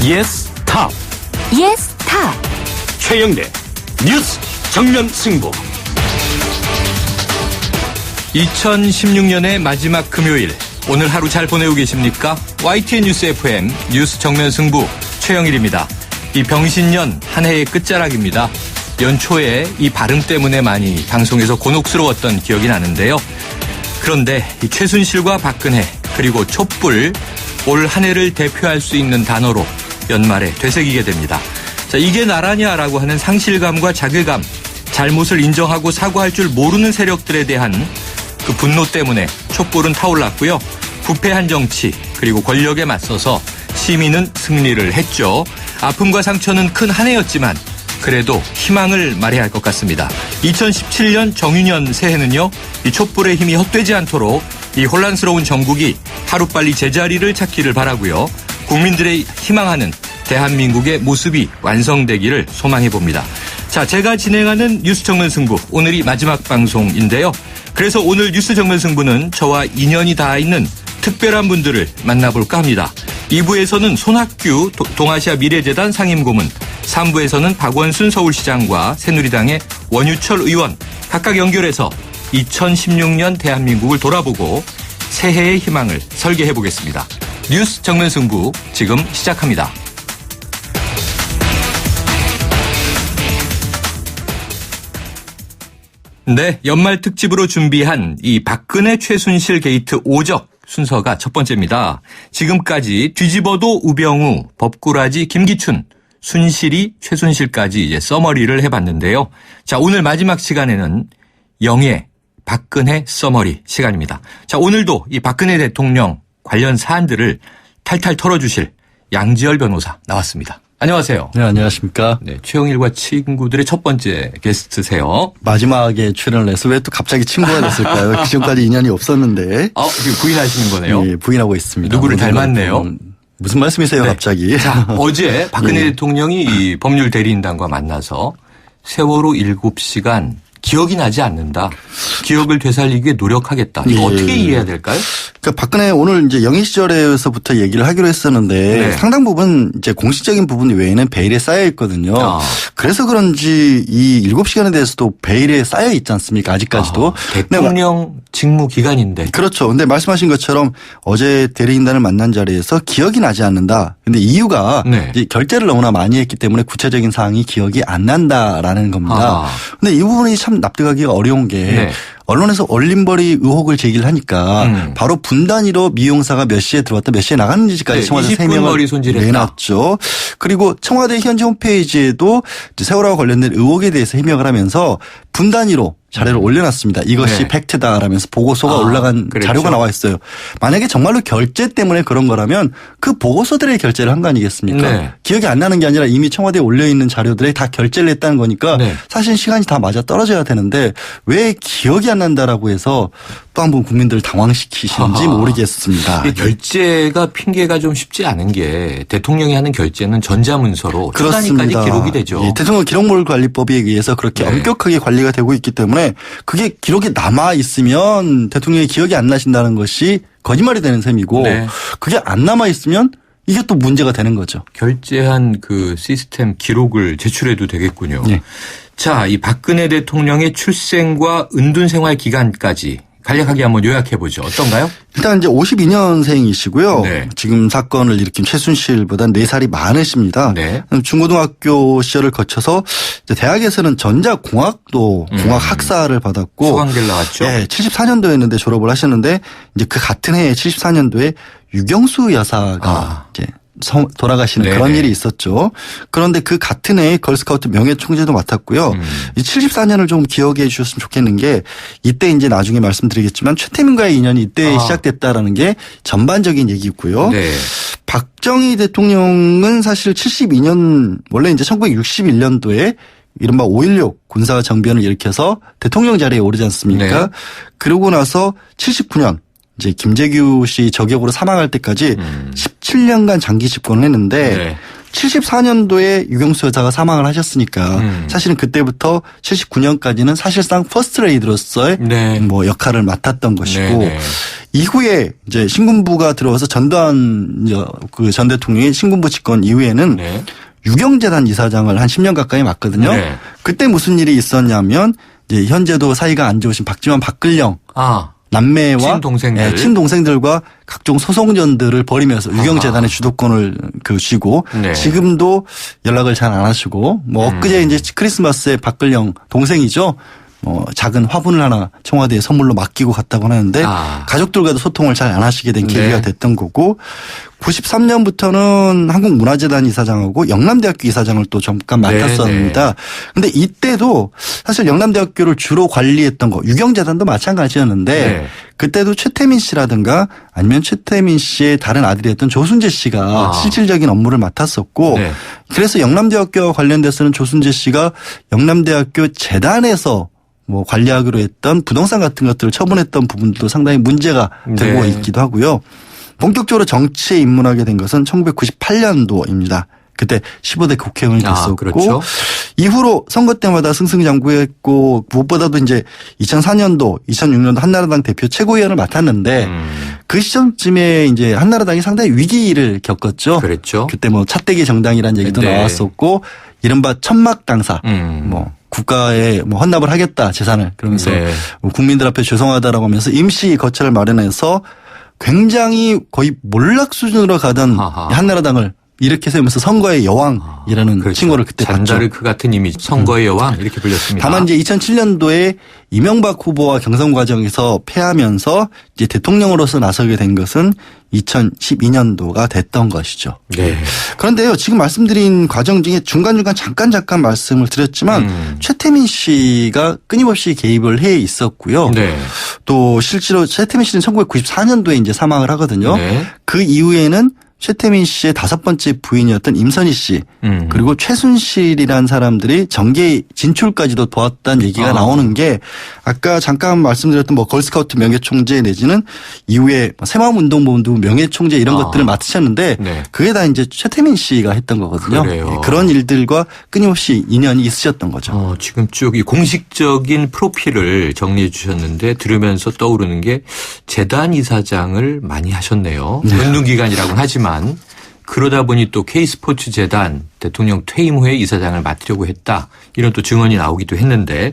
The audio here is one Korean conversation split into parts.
예스 탑. 예스 탑. 최영대 뉴스 정면 승부. 2016년의 마지막 금요일, 오늘 하루 잘 보내고 계십니까? YTN 뉴스 FM 뉴스 정면 승부 최영일입니다. 이 병신년 한 해의 끝자락입니다. 연초에 이 발음 때문에 많이 방송에서 곤혹스러웠던 기억이 나는데요. 그런데 이 최순실과 박근혜 그리고 촛불, 올 한 해를 대표할 수 있는 단어로 연말에 되새기게 됩니다. 자, 이게 나라냐라고 하는 상실감과 자괴감, 잘못을 인정하고 사과할 줄 모르는 세력들에 대한 그 분노 때문에 촛불은 타올랐고요. 부패한 정치 그리고 권력에 맞서서 시민은 승리를 했죠. 아픔과 상처는 큰 한 해였지만 그래도 희망을 말해야 할 것 같습니다. 2017년 정유년 새해는요, 이 촛불의 힘이 헛되지 않도록 이 혼란스러운 정국이 하루빨리 제자리를 찾기를 바라고요. 국민들의 희망하는 대한민국의 모습이 완성되기를 소망해 봅니다. 자, 제가 진행하는 뉴스 정면 승부, 오늘이 마지막 방송인데요. 그래서 오늘 뉴스 정면 승부는 저와 인연이 닿아 있는 특별한 분들을 만나볼까 합니다. 2부에서는 손학규 동아시아 미래재단 상임고문, 3부에서는 박원순 서울시장과 새누리당의 원유철 의원 각각 연결해서 2016년 대한민국을 돌아보고 새해의 희망을 설계해 보겠습니다. 뉴스 정면 승부 지금 시작합니다. 네, 연말 특집으로 준비한 이 박근혜 최순실 게이트 오적 순서가 첫 번째입니다. 지금까지 뒤집어도 우병우, 법꾸라지 김기춘, 순실이 최순실까지 이제 서머리를 해봤는데요. 자, 오늘 마지막 시간에는 영예 박근혜 서머리 시간입니다. 자, 오늘도 이 박근혜 대통령 관련 사안들을 탈탈 털어주실 양지열 변호사 나왔습니다. 안녕하세요. 네, 안녕하십니까. 네, 최영일과 친구들의 첫 번째 게스트세요. 마지막에 출연을 해서 왜 또 갑자기 친구가 됐을까요? 그 전까지 인연이 없었는데. 지금 부인하시는 거네요. 네, 부인하고 있습니다. 누구를 닮았네요. 무슨 말씀이세요, 네. 갑자기? 자, 어제 박근혜 대통령이 이 법률 대리인단과 만나서 세월호 7시간 기억이 나지 않는다. 기억을 되살리기 위해 노력하겠다. 이거 어떻게 이해해야 될까요? 그러니까 박근혜 오늘 이제 영의 시절에서부터 얘기를 하기로 했었는데 네. 상당 부분 이제 공식적인 부분 외에는 베일에 쌓여 있거든요. 그래서 그런지 이 7시간에 대해서도 베일에 쌓여 있지 않습니까? 아직까지도. 대통령 직무 기간인데. 그렇죠. 근데 말씀하신 것처럼 어제 대리인단을 만난 자리에서 기억이 나지 않는다. 근데 이유가 이제 결재를 너무나 많이 했기 때문에 구체적인 사항이 기억이 안 난다라는 겁니다. 근데 이 부분이 참 납득하기가 어려운 게 언론에서 얼림벌이 의혹을 제기를 하니까 바로 분 단위로 미용사가 몇 시에 들어왔다 몇 시에 나갔는지까지 청와대 세명을 내놨죠. 그리고 청와대 현지 홈페이지에도 세월호와 관련된 의혹에 대해서 해명을 하면서 분 단위로 자료를 올려놨습니다. 이것이 팩트다라면서 보고서가 올라간 자료가 나와 있어요. 만약에 정말로 결재 때문에 그런 거라면 그 보고서들의 결재를 한 거 아니겠습니까? 기억이 안 나는 게 아니라 이미 청와대에 올려있는 자료들에 다 결재를 했다는 거니까 사실 시간이 다 맞아 떨어져야 되는데 왜 기억이 안 난다라고 해서 또 한 번 국민들을 당황시키시는지 모르겠습니다. 결재가 핑계가 좀 쉽지 않은 게 대통령이 하는 결재는 전자문서로 초단위까지 기록이 되죠. 예, 대통령 기록물관리법에 의해서 그렇게 엄격하게 관리가 되고 있기 때문에 그게 기록이 남아 있으면 대통령이 기억이 안 나신다는 것이 거짓말이 되는 셈이고 그게 안 남아 있으면 이게 또 문제가 되는 거죠. 결재한 그 시스템 기록을 제출해도 되겠군요. 자, 이 박근혜 대통령의 출생과 은둔생활 기간까지 간략하게 한번 요약해보죠. 어떤가요? 일단 이제 52년생이시고요. 지금 사건을 일으킨 최순실보다 4살이 많으십니다. 중고등학교 시절을 거쳐서 대학에서는 전자공학도 공학 학사를 받았고 수강대를 나왔죠. 74년도였는데 졸업을 하셨는데 이제 그 같은 해에 74년도에 유경수 여사가 이제 돌아가시는 그런 일이 있었죠. 그런데 그 같은 해에 걸스카우트 명예총재도 맡았고요. 이 74년을 좀 기억해 주셨으면 좋겠는 게 이때 이제 나중에 말씀드리겠지만 최태민과의 인연이 이때 시작됐다라는 게 전반적인 얘기고요. 박정희 대통령은 사실 72년 원래 이제 1961년도에 이른바 5.16 군사 정변을 일으켜서 대통령 자리에 오르지 않습니까? 그러고 나서 79년 이제 김재규 씨 저격으로 사망할 때까지 17년간 장기 집권을 했는데 74년도에 유경수 여사가 사망을 하셨으니까 사실은 그때부터 79년까지는 사실상 퍼스트 레이디로서의 네. 뭐 역할을 맡았던 것이고 네네. 이후에 이제 신군부가 들어와서 전두환 그 전 대통령이 신군부 집권 이후에는 네. 유경재단 이사장을 한 10년 가까이 맡거든요. 네. 그때 무슨 일이 있었냐면 이제 현재도 사이가 안 좋으신 박지원, 박근령 남매와 친동생들. 친동생들과 각종 소송전들을 벌이면서 유경재단의 주도권을 쥐고 네. 지금도 연락을 잘 안 하시고 뭐 엊그제 이제 크리스마스에 박근령 동생이죠. 작은 화분을 하나 청와대에 선물로 맡기고 갔다고 하는데 가족들과도 소통을 잘 안 하시게 된 계기가 네. 됐던 거고 93년부터는 한국문화재단 이사장하고 영남대학교 이사장을 또 잠깐 맡았었습니다. 그런데 이때도 사실 영남대학교를 주로 관리했던 거 유경재단도 마찬가지였는데 네. 그때도 최태민 씨라든가 아니면 최태민 씨의 다른 아들이었던 조순재 씨가 실질적인 업무를 맡았었고 네. 그래서 영남대학교와 관련돼서는 조순재 씨가 영남대학교 재단에서 뭐 관리하기로 했던 부동산 같은 것들을 처분했던 부분도 상당히 문제가 되고 네. 있기도 하고요. 본격적으로 정치에 입문하게 된 것은 1998년도입니다. 그때 15대 국회의원이 됐었고 그렇죠. 이후로 선거 때마다 승승장구했고 무엇보다도 이제 2004년도, 2006년도 한나라당 대표 최고위원을 맡았는데 그 시점쯤에 이제 한나라당이 상당히 위기를 겪었죠. 그랬죠. 그때 뭐 차떼기 정당이라는 얘기도 네. 나왔었고 이른바 천막 당사 뭐 국가에 뭐 헌납을 하겠다 재산을 그러면서 네. 국민들 앞에 죄송하다라고 하면서 임시 거처를 마련해서 굉장히 거의 몰락 수준으로 가던 한나라당을 이렇게 세우면서 선거의 여왕이라는 그렇죠. 칭호를 그때 받죠. 잔다르크 같은 이미지 선거의 여왕 이렇게 불렸습니다. 다만 이제 2007년도에 이명박 후보와 경선 과정에서 패하면서 이제 대통령으로서 나서게 된 것은 2012년도가 됐던 것이죠. 네. 그런데요, 지금 말씀드린 과정 중에 중간중간 잠깐 말씀을 드렸지만 최태민 씨가 끊임없이 개입을 해 있었고요. 네. 또 실제로 최태민 씨는 1994년도에 이제 사망을 하거든요. 네. 그 이후에는 최태민 씨의 5번째 부인이었던 임선희 씨 그리고 최순실이라는 사람들이 정계 진출까지도 도왔다는 얘기가 나오는 게 아까 잠깐 말씀드렸던 뭐 걸스카우트 명예총재 내지는 이후에 새마음운동본부 명예총재 이런 것들을 맡으셨는데 네. 그게 다 이제 최태민 씨가 했던 거거든요. 그래요. 그런 일들과 끊임없이 인연이 있으셨던 거죠. 지금 쭉 이 공식적인 프로필을 정리해 주셨는데 들으면서 떠오르는 게 재단 이사장을 많이 하셨네요. 운동기간이라고는 하지만 그러다 보니 또 K스포츠 재단 대통령 퇴임 후에 이사장을 맡으려고 했다. 이런 또 증언이 나오기도 했는데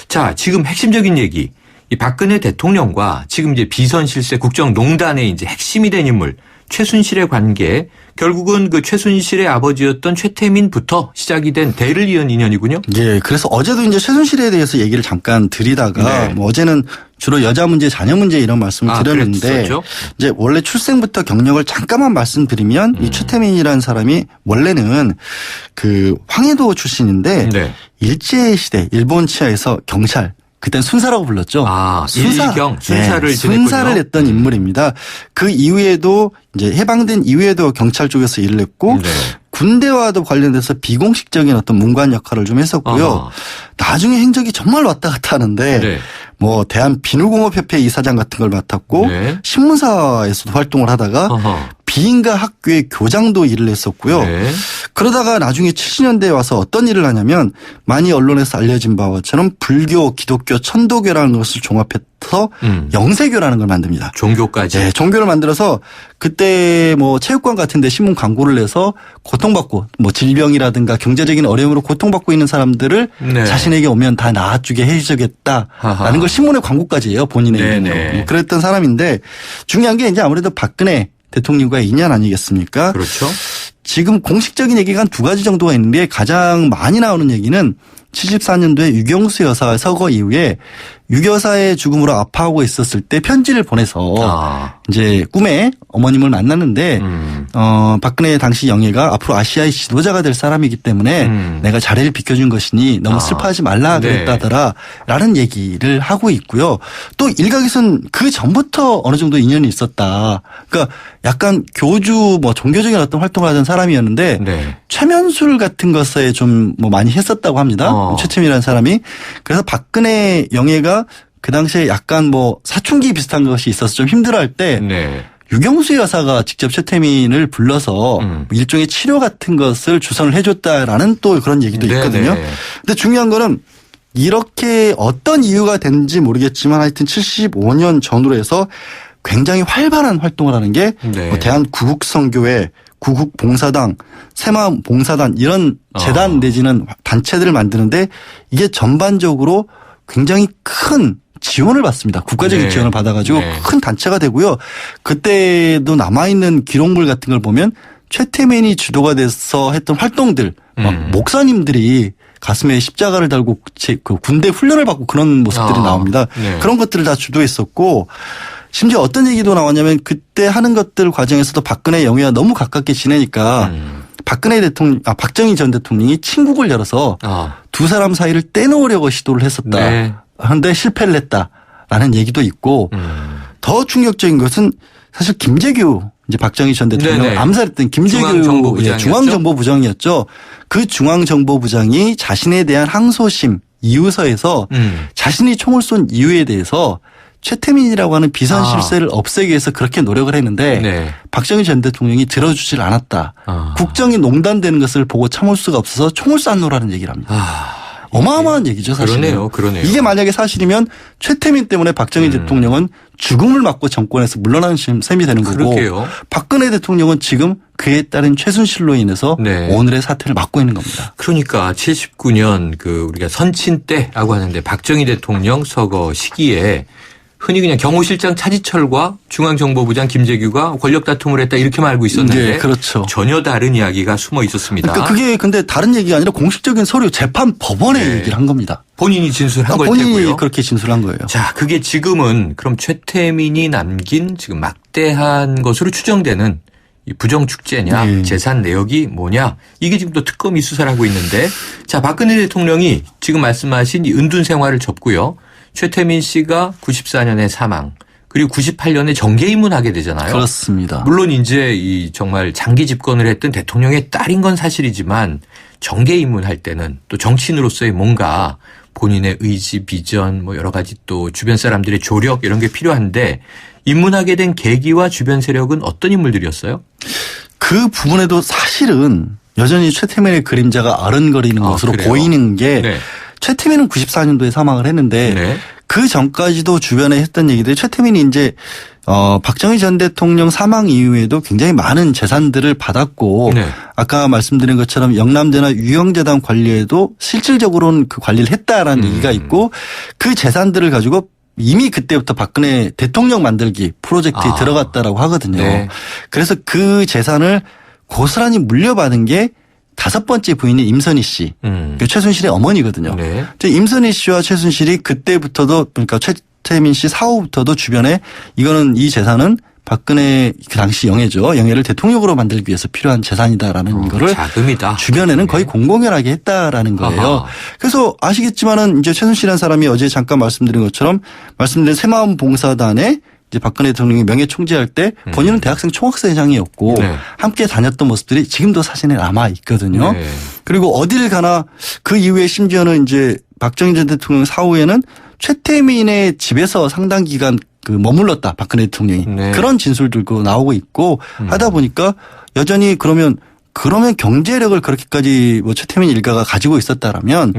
자, 지금 핵심적인 얘기. 이 박근혜 대통령과 지금 이제 비선실세 국정농단의 이제 핵심이 된 인물 최순실의 관계 결국은 그 최순실의 아버지였던 최태민부터 시작이 된 대를 이은 인연이군요. 예, 그래서 어제도 이제 최순실에 대해서 얘기를 잠깐 드리다가 네. 뭐 어제는 주로 여자 문제, 자녀 문제 이런 말씀을 드렸는데 그랬었죠? 이제 원래 출생부터 경력을 잠깐만 말씀드리면 이 최태민이라는 사람이 원래는 그 황해도 출신인데 네. 일제시대 일본 치하에서 경찰 그땐 순사라고 불렀죠. 일경 순사를 네, 순사를 했던 인물입니다. 그 이후에도 이제 해방된 이후에도 경찰 쪽에서 일을 했고 네. 군대와도 관련돼서 비공식적인 어떤 문관 역할을 좀 했었고요. 나중에 행적이 정말 왔다 갔다 하는데 네. 뭐 대한비누공업협회 이사장 같은 걸 맡았고 네. 신문사에서도 활동을 하다가 비인가 학교의 교장도 일을 했었고요. 네. 그러다가 나중에 70년대에 와서 어떤 일을 하냐면 많이 언론에서 알려진 바와처럼 불교, 기독교, 천도교라는 것을 종합해서 영세교라는 걸 만듭니다. 종교까지. 네, 종교를 만들어서 그때 뭐 체육관 같은 데 신문 광고를 내서 고통받고 뭐 질병이라든가 경제적인 어려움으로 고통받고 있는 사람들을 네. 자신에게 오면 다 나아주게 해주겠다라는 걸 신문에 광고까지 해요. 본인의 이름으로. 그랬던 사람인데 중요한 게 이제 아무래도 박근혜 대통령과의 인연 아니겠습니까? 그렇죠. 지금 공식적인 얘기가 한 2가지 정도가 있는데 가장 많이 나오는 얘기는 74년도에 유경수 여사 서거 이후에 유 여사의 죽음으로 아파하고 있었을 때 편지를 보내서 이제 꿈에 어머님을 만났는데 박근혜 당시 영예가 앞으로 아시아의 지도자가 될 사람이기 때문에 내가 자리를 비켜준 것이니 너무 슬퍼하지 말라 그랬다더라 라는 얘기를 하고 있고요. 또 일각에서는 그 전부터 어느 정도 인연이 있었다. 그러니까 약간 교주 뭐 종교적인 어떤 활동을 하던 사람이었는데 네. 최면술 같은 것에 좀 뭐 많이 했었다고 합니다. 최태민이라는 사람이. 그래서 박근혜 영예가 그 당시에 약간 뭐 사춘기 비슷한 것이 있어서 좀 힘들어할 때 네. 유경수 여사가 직접 최태민을 불러서 일종의 치료 같은 것을 주선을 해줬다라는 또 그런 얘기도 있거든요. 근데 중요한 거는 이렇게 어떤 이유가 됐는지 모르겠지만 하여튼 75년 전후로 해서 굉장히 활발한 활동을 하는 게 뭐 대한구국선교회, 구국봉사당, 새마음봉사단 이런 재단 내지는 단체들을 만드는데 이게 전반적으로 굉장히 큰 지원을 받습니다. 국가적인 지원을 받아가지고 큰 단체가 되고요. 그때도 남아있는 기록물 같은 걸 보면 최태민이 주도가 돼서 했던 활동들 막 목사님들이 가슴에 십자가를 달고 그 군대 훈련을 받고 그런 모습들이 나옵니다. 그런 것들을 다 주도했었고 심지어 어떤 얘기도 나왔냐면 그때 하는 것들 과정에서도 박근혜 영의와 너무 가깝게 지내니까 박정희 전 대통령이 친국을 열어서 두 사람 사이를 떼놓으려고 시도를 했었다. 그런데 실패를 했다라는 얘기도 있고 더 충격적인 것은 사실 김재규 이제 박정희 전 대통령을 암살했던 김재규 중앙정보부장이었죠. 그 중앙정보부장이 자신에 대한 항소심 이유서에서 자신이 총을 쏜 이유에 대해서 최태민이라고 하는 비선 실세를 없애기 위해서 그렇게 노력을 했는데 박정희 전 대통령이 들어주질 않았다. 국정이 농단되는 것을 보고 참을 수가 없어서 총을 쐈노라는 얘기를 합니다. 어마어마한 얘기죠, 사실. 그러네요. 이게 만약에 사실이면 최태민 때문에 박정희 대통령은 죽음을 맞고 정권에서 물러나는 셈이 되는 거고 그럴게요. 박근혜 대통령은 지금 그에 따른 최순실로 인해서 오늘의 사태를 맡고 있는 겁니다. 그러니까 79년 그 우리가 선친 때라고 하는데 박정희 대통령 서거 시기에 흔히 그냥 경호실장 차지철과 중앙정보부장 김재규가 권력 다툼을 했다 이렇게만 알고 있었는데 그렇죠. 전혀 다른 이야기가 숨어 있었습니다. 그러니까 그게 근데 다른 얘기가 아니라 공식적인 서류 재판 법원에 얘기를 한 겁니다. 본인이 진술한 걸 본인이 테고요. 그렇게 진술한 거예요. 자, 그게 지금은 그럼 최태민이 남긴 지금 막대한 것으로 추정되는 이 부정축제냐 재산 내역이 뭐냐 이게 지금 또 특검이 수사를 하고 있는데 자 박근혜 대통령이 지금 말씀하신 이 은둔 생활을 접고요. 최태민 씨가 94년에 사망 그리고 98년에 정계 입문하게 되잖아요. 그렇습니다. 물론 이제 이 정말 장기 집권을 했던 대통령의 딸인 건 사실이지만 정계 입문할 때는 또 정치인으로서의 뭔가 본인의 의지, 비전 뭐 여러 가지 또 주변 사람들의 조력 이런 게 필요한데 입문하게 된 계기와 주변 세력은 어떤 인물들이었어요? 그 부분에도 사실은 여전히 최태민의 그림자가 아른거리는 것으로 그래요? 보이는 게 최태민은 94년도에 사망을 했는데 그 전까지도 주변에 했던 얘기들이 최태민이 이제 박정희 전 대통령 사망 이후에도 굉장히 많은 재산들을 받았고 아까 말씀드린 것처럼 영남대나 유형재단 관리에도 실질적으로는 그 관리를 했다라는 얘기가 있고 그 재산들을 가지고 이미 그때부터 박근혜 대통령 만들기 프로젝트에 들어갔다라고 하거든요. 그래서 그 재산을 고스란히 물려받은 게 다섯 번째 부인인 임선희 씨, 최순실의 어머니거든요. 임선희 씨와 최순실이 그때부터도 그러니까 최태민 씨 사후부터도 주변에 이거는 이 재산은 박근혜 그 당시 영예를 대통령으로 만들기 위해서 필요한 재산이다라는 거를 자금이다. 주변에는 거의 공공연하게 했다라는 거예요. 그래서 아시겠지만은 이제 최순실이라는 사람이 어제 잠깐 말씀드린 것처럼 말씀드린 새마음봉사단에 이제 박근혜 대통령이 명예총재할 때 본인은 대학생 총학생회장이었고 함께 다녔던 모습들이 지금도 사진에 남아 있거든요. 그리고 어딜 가나 그 이후에 심지어는 이제 박정희 전 대통령 사후에는 최태민의 집에서 상당 기간 그 머물렀다 박근혜 대통령이 그런 진술들도 나오고 있고 하다 보니까 여전히 그러면 경제력을 그렇게까지 뭐 최태민 일가가 가지고 있었다라면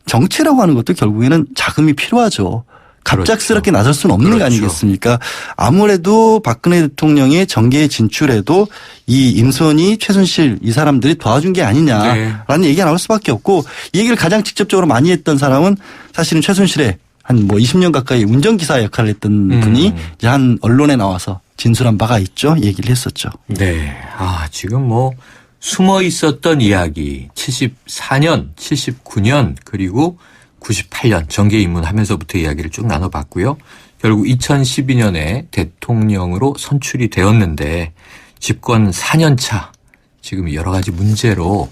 정치라고 하는 것도 결국에는 자금이 필요하죠. 갑작스럽게 나설 수는 없는 거 아니겠습니까? 아무래도 박근혜 대통령의 정계에 진출에도 이 임선희, 최순실 이 사람들이 도와준 게 아니냐라는 얘기가 나올 수밖에 없고 이 얘기를 가장 직접적으로 많이 했던 사람은 사실은 최순실의 한 뭐 20년 가까이 운전기사 역할을 했던 분이 이제 한 언론에 나와서 진술한 바가 있죠. 얘기를 했었죠. 네. 지금 뭐 숨어 있었던 이야기 74년, 79년 그리고 98년 정계 입문하면서부터 이야기를 쭉 나눠봤고요. 결국 2012년에 대통령으로 선출이 되었는데 집권 4년 차 지금 여러 가지 문제로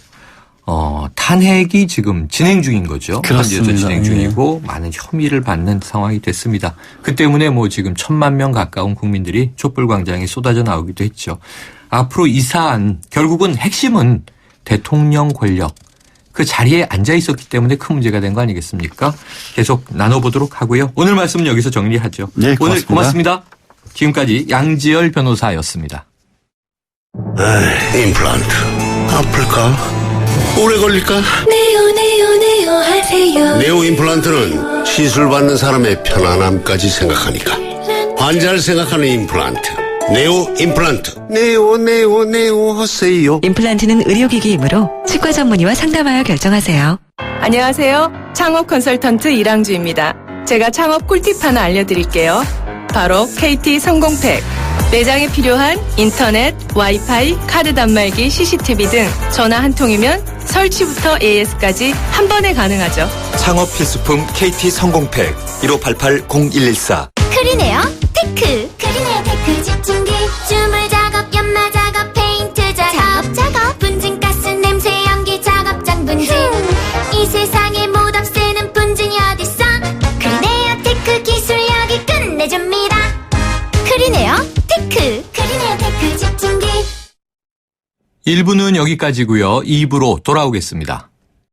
탄핵이 지금 진행 중인 거죠. 현재도 진행 중이고 많은 혐의를 받는 상황이 됐습니다. 그 때문에 뭐 지금 1,000만 명 가까운 국민들이 촛불광장에 쏟아져 나오기도 했죠. 앞으로 이 사안 결국은 핵심은 대통령 권력 그 자리에 앉아 있었기 때문에 큰 문제가 된 거 아니겠습니까? 계속 나눠보도록 하고요. 오늘 말씀은 여기서 정리하죠. 네, 고맙습니다. 오늘 고맙습니다. 지금까지 양지열 변호사였습니다. 임플란트 아플까? 오래 걸릴까? 네오 하세요. 네오 임플란트는 시술 받는 사람의 편안함까지 생각하니까 환자를 생각하는 임플란트 네오 임플란트 네오 하세요. 임플란트는 의료기기이므로 치과 전문의와 상담하여 결정하세요. 안녕하세요. 창업 컨설턴트 이랑주입니다. 제가 창업 꿀팁 하나 알려드릴게요. 바로 KT 성공팩. 매장에 필요한 인터넷, 와이파이, 카드 단말기, CCTV 등 전화 한 통이면 설치부터 AS까지 한 번에 가능하죠. 창업 필수품 KT 성공팩 1588-0114. 크리네어 테크. 크리네어 테크 집중기. 주물 작업, 연마 작업, 페인트 작업. 분진가스, 냄새, 연기 작업장 분진. 이 세상에 못 없애는 분진이 어딨어. 크리네어 테크 기술력이 끝내줍니다. 크리네어 테크. 크리네어 테크 집중기. 1부는 여기까지고요. 2부로 돌아오겠습니다.